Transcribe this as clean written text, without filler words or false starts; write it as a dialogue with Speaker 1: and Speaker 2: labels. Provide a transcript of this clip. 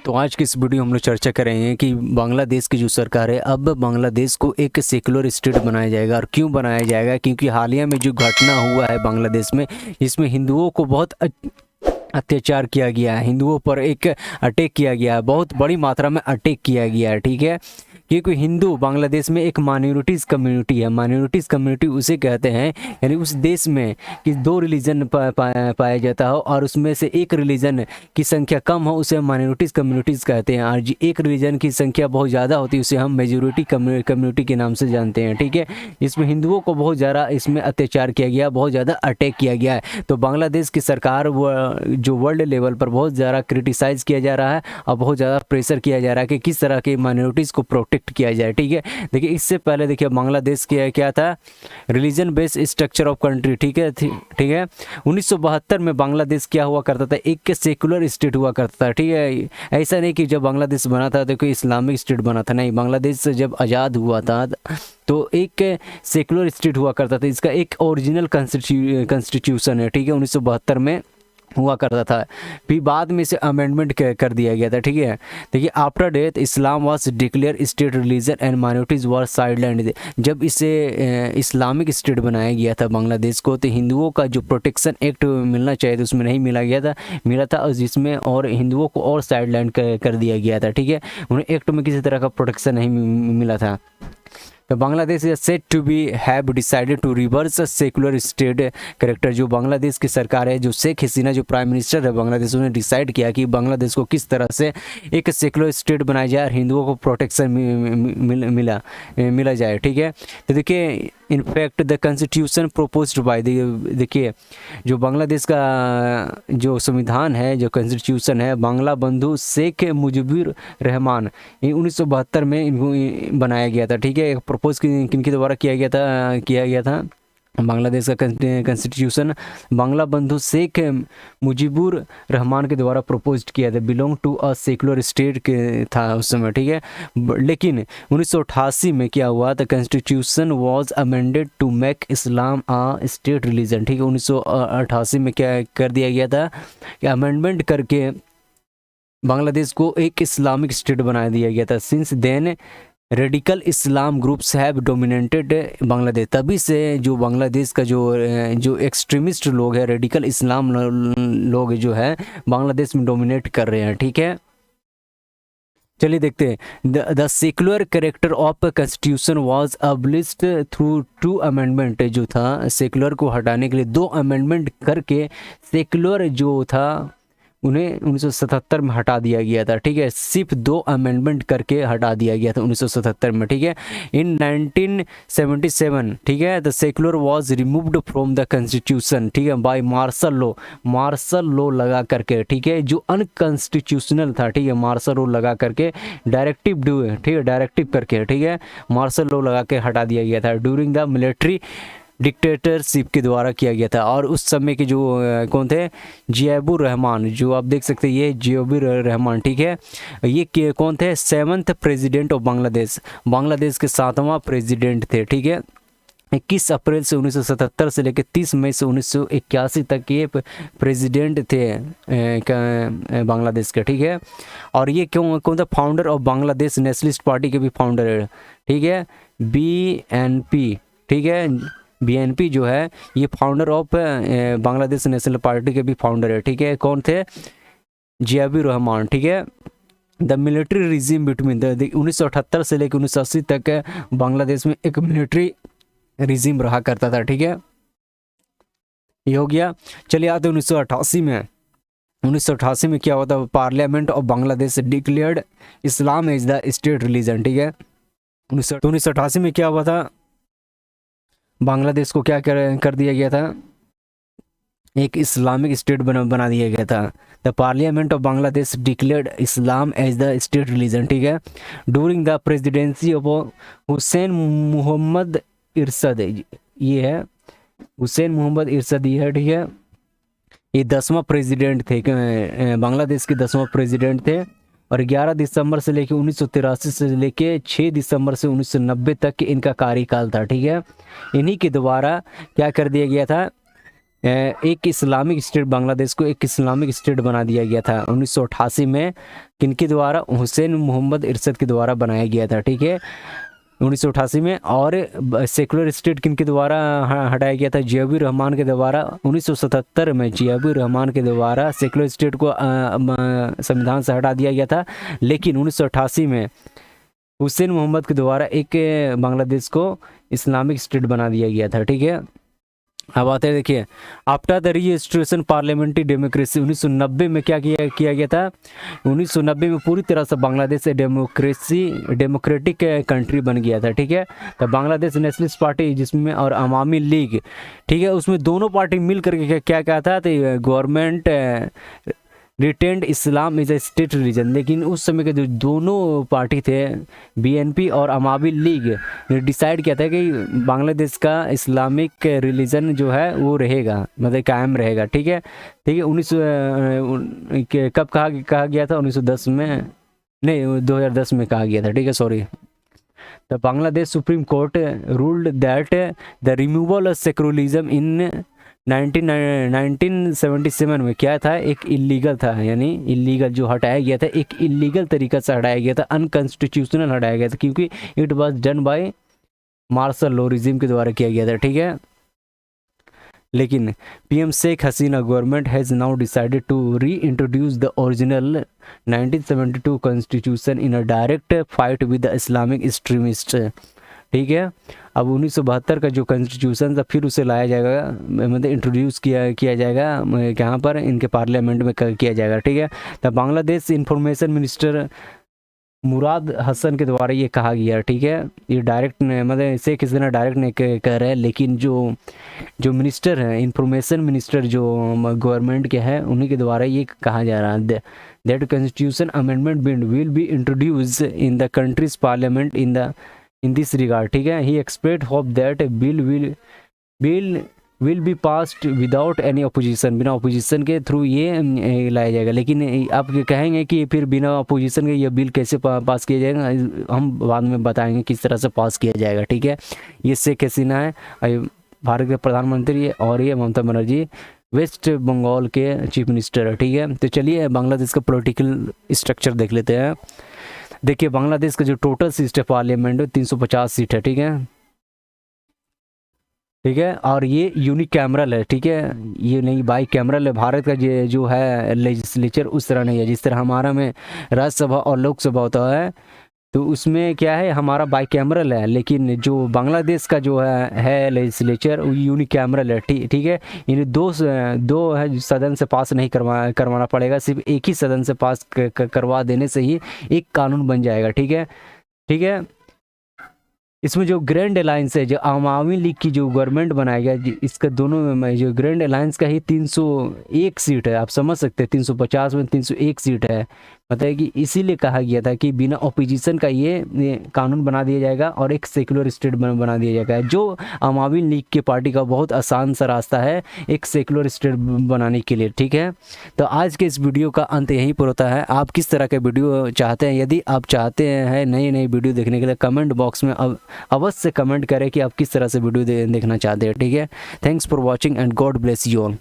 Speaker 1: तो आज की इस वीडियो हम लोग चर्चा करेंगे कि बांग्लादेश की जो सरकार है, अब बांग्लादेश को एक सेकुलर स्टेट बनाया जाएगा। और क्यों बनाया जाएगा? क्योंकि हालिया में जो घटना हुआ है बांग्लादेश में, इसमें हिंदुओं को बहुत अत्याचार किया गया है, हिंदुओं पर एक अटैक किया गया है, बहुत बड़ी मात्रा में अटैक किया गया है। ठीक है, क्योंकि हिंदू बांग्लादेश में एक माइनॉरिटीज़ कम्युनिटी है। माइनॉरिटीज़ कम्युनिटी उसे कहते हैं, यानी उस देश में कि दो रिलीजन पाया जाता हो और उसमें से एक रिलीजन की संख्या कम हो, उसे माइनॉरिटीज़ कम्युनिटीज़ कहते हैं। और एक रिलीजन की संख्या बहुत ज़्यादा होती है, उसे हम मेजोरिटी कम्युनिटी के नाम से जानते हैं। ठीक है, इसमें हिंदुओं को बहुत ज़्यादा इसमें अत्याचार किया गया, बहुत ज़्यादा अटैक किया गया है। तो बांग्लादेश की सरकार जो वर्ल्ड लेवल पर बहुत ज़्यादा क्रिटिसाइज़ किया जा रहा है और बहुत ज़्यादा प्रेशर किया जा रहा है कि किस तरह के माइनॉरिटीज़ को प्रोटेक्ट किया जाए। ठीक है, देखिए इससे पहले देखिए बांग्लादेश के क्या था, religion based structure of country. ठीक है, 1972 में बांग्लादेश क्या हुआ करता था, एक सेकुलर स्टेट हुआ करता था। ठीक है, ऐसा नहीं कि जब बांग्लादेश बना था तो कोई इस्लामिक स्टेट बना था, नहीं। बांग्लादेश से जब आज़ाद हुआ था तो एक सेकुलर स्टेट हुआ करता था। इसका एक ओरिजिनल कॉन्स्टिट्यूशन है। ठीक है, 1972 में हुआ करता था, फिर बाद में इसे अमेंडमेंट कर दिया गया था। ठीक है, देखिए after death Islam was declare state, religion and minorities were sidelined. जब इसे इस्लामिक स्टेट बनाया गया था बांग्लादेश को, तो हिंदुओं का जो प्रोटेक्शन एक्ट मिलना चाहिए था उसमें नहीं मिला था, और जिसमें और हिंदुओं को और साइडलाइन कर दिया गया था। ठीक है, उन्हें एक्ट में किसी तरह का प्रोटेक्शन नहीं मिला था। तो Bangladesh is said to be have decided to reverse secular state character. जो बांग्लादेश की सरकार है, जो शेख हसीना जो प्राइम मिनिस्टर है बांग्लादेश, उन्होंने डिसाइड किया कि बांग्लादेश को किस तरह से एक सेकुलर स्टेट बनाया जाए और हिंदुओं को प्रोटेक्शन मिला जाए। ठीक है, तो देखिए in fact the constitution proposed by, देखिए जो बांग्लादेश का जो संविधान है, जो कॉन्स्टिट्यूशन है, बांग्ला बंधु शेख मुजीबुर रहमान 1972 में इनको बनाया गया था। ठीक है, प्रपोज किनके द्वारा किया गया था बांग्लादेश का कॉन्स्टिट्यूशन बांग्ला बंधु शेख मुजीबुर रहमान के द्वारा प्रपोज किया था। Belong to a secular state के था उस समय। ठीक है, लेकिन 1988 में क्या हुआ, the constitution was amended to make Islam a state religion. ठीक है, 1988 में क्या कर दिया गया था कि अमेंडमेंट करके बांग्लादेश को एक इस्लामिक स्टेट बना दिया गया था। Since then radical Islam groups have dominated Bangladesh. तभी से जो बांग्लादेश का जो एक्सट्रीमिस्ट लोग हैं, रेडिकल इस्लाम लोग जो है बांग्लादेश में डोमिनेट कर रहे हैं। ठीक है, चलिए देखते हैं। The secular character of constitution was abolished through 2 amendment. जो था सेकुलर को हटाने के लिए 2 अमेंडमेंट करके सेकुलर जो था उन्हें 1977 में हटा दिया गया था। ठीक है, सिर्फ 2 अमेंडमेंट करके हटा दिया गया था 1977 में। ठीक है, इन 1977 ठीक है, the secular was removed from the constitution. ठीक है, बाय मार्शल लॉ लगा करके। ठीक है, जो अनकॉन्स्टिट्यूशनल था, ठीक है, मार्शल लॉ लगा करके डायरेक्टिव ठीक है, डायरेक्टिव करके, ठीक है, मार्शल लॉ लगा के हटा दिया गया था। ड्यूरिंग द मिलिट्री डिक्टेटरशिप के द्वारा किया गया था। और उस समय के जो कौन थे, जियाबुर रहमान, जो आप देख सकते हैं ये जियाबुर रहमान। ठीक है, ये कौन थे, 7th president of Bangladesh, Bangladesh के 7वां प्रेसिडेंट थे। ठीक है, 21 अप्रैल से 1977 से लेकर 30 मई से 1981 तक ये प्रेसिडेंट थे बांग्लादेश के। ठीक है, और ये कौन था, founder of Bangladesh nationalist party के भी फाउंडर है। ठीक है, BNP। ठीक है, BNP जो है ये founder of Bangladesh national party के भी फाउंडर है। ठीक है, कौन थे, जियाबुर रहमान। ठीक है, द मिलिट्री रिजीम बिटवीन 1978 से लेकर 1980 तक बांग्लादेश में एक मिलिट्री रिजीम रहा करता था। ठीक है, ये हो गया। चलिए आते 1988 में। 1988 में क्या होता है, parliament of Bangladesh declared Islam as the state religion. ठीक है, 1988 में क्या हुआ था, बांग्लादेश को क्या कर दिया गया था, एक इस्लामिक स्टेट बना दिया गया था। The parliament of Bangladesh declared Islam as the state religion. ठीक है, during the presidency of Hussain Muhammad Ershad, ये है हुसैन मोहम्मद इरशद, ये है। ठीक है, ये 10वां प्रेसिडेंट थे, बांग्लादेश के 10वां प्रेसिडेंट थे। और 11 दिसंबर से लेकर 1983 से लेकर 6 दिसंबर से 1990 तक इनका कार्यकाल था। ठीक है, इन्हीं के द्वारा क्या कर दिया गया था, एक इस्लामिक स्टेट, बांग्लादेश को एक इस्लामिक स्टेट बना दिया गया था 1988 में। किनके द्वारा? हुसैन मोहम्मद इरशद के द्वारा बनाया गया था, ठीक है, 1988 में। और सेकुलर स्टेट किनके द्वारा हटाया गया था? जियाउर रहमान के द्वारा 1977 में। जियाउर रहमान के द्वारा सेकुलर स्टेट को संविधान से हटा दिया गया था। लेकिन 1988 में हुसैन मोहम्मद के द्वारा एक बांग्लादेश को इस्लामिक स्टेट बना दिया गया था, ठीक है। अब आते हैं, देखिए, after the registration parliamentary democracy 1990 में क्या किया गया था? 1990 में पूरी तरह से बांग्लादेश डेमोक्रेटिक कंट्री बन गया था, ठीक है। तो बांग्लादेश नेशनलिस्ट पार्टी जिसमें और अवामी लीग, ठीक है, उसमें दोनों पार्टी मिल करके क्या कहा था? तो government retained Islam is a state religion. लेकिन उस समय के जो दोनों पार्टी थे, बीएनपी और अवामी लीग, ने डिसाइड किया था कि बांग्लादेश का इस्लामिक रिलीजन जो है वो रहेगा, मतलब कायम रहेगा, ठीक है, ठीक है। 19 कब कहा गया था? 1910 में नहीं, 2010 में कहा गया था, ठीक है, sorry. The Bangladesh supreme court ruled that the removal of secularism in 1977 में क्या था? एक इलीगल था, यानी इलीगल जो हटाया गया था, एक इलीगल तरीका से हटाया गया था, अनकॉन्स्टिट्यूशनल हटाया गया था, क्योंकि it was done by martial law regime के द्वारा किया गया था, ठीक है। लेकिन PM Sheikh Hasina government has now decided to re introduce the original 1972 constitution in a direct fight with the Islamic extremist, ठीक है। अब 1972 का जो कॉन्स्टिट्यूशन था फिर उसे लाया जाएगा, मतलब इंट्रोड्यूस किया जाएगा, यहाँ पर इनके पार्लियामेंट में किया जाएगा, ठीक है। तब बांग्लादेश इंफॉर्मेशन मिनिस्टर मुराद हसन के द्वारा ये कहा गया, ठीक है। ये डायरेक्ट मतलब शेख हसीना डायरेक्ट नहीं कह रहे हैं, लेकिन जो मिनिस्टर हैं, इंफॉर्मेशन मिनिस्टर जो गवर्नमेंट के हैं, उन्हीं के द्वारा ये कहा जा रहा है that constitution amendment bill will be introduce in the countries parliament in this regard, ठीक है। he expect hope that bill will be passed without any opposition, बिना अपोजिशन के थ्रू ये लाया जाएगा। लेकिन आप कहेंगे कि फिर बिना अपोजिशन के ये बिल कैसे पास किया जाएगा? हम बाद में बताएंगे किस तरह से पास किया जाएगा, ठीक है। ये शेख हसीना है, भारत के प्रधानमंत्री, और ये ममता बनर्जी वेस्ट बंगाल के चीफ मिनिस्टर है, ठीक है। तो चलिए बांग्लादेश का पॉलिटिकल स्ट्रक्चर देख लेते हैं। देखिए, बांग्लादेश का जो टोटल सीट है पार्लियामेंट में 350 सीट है, ठीक है, ठीक है। और ये यूनिक कैमरल है, ठीक है, ये नहीं बाई कैमरल है। भारत का जो है लेजिस्लेचर उस तरह नहीं है, जिस तरह हमारा में राज्यसभा और लोकसभा होता है, तो उसमें क्या है, हमारा बाई कैमरल है। लेकिन जो बांग्लादेश का जो है लेजिस्लेचर वो यूनिक कैमरल है, ठीक है। इन्हें दो है सदन से पास नहीं करवाना पड़ेगा, सिर्फ एक ही सदन से पास करवा देने से ही एक कानून बन जाएगा, ठीक है, ठीक है। इसमें जो ग्रैंड अलायंस है, जो अवामी लीग की जो गवर्नमेंट बनाया गया, इसका दोनों में जो ग्रैंड अलायंस का ही 301 सीट है। आप समझ सकते हैं, 350 में 301 सीट है, मतलब कि इसीलिए कहा गया था कि बिना अपोजिशन का ये कानून बना दिया जाएगा और एक सेकुलर स्टेट बना दिया जाएगा, जो अवामी लीग की पार्टी का बहुत आसान सा रास्ता है एक सेकुलर स्टेट बनाने के लिए, ठीक है। तो आज के इस वीडियो का अंत यहीं पर होता है। आप किस तरह के वीडियो चाहते हैं? यदि आप चाहते हैं नई वीडियो देखने के लिए, कमेंट बॉक्स में अवश्य कमेंट करें कि आप किस तरह से वीडियो देखना चाहते हैं, ठीक है। Thanks for watching and God bless you all.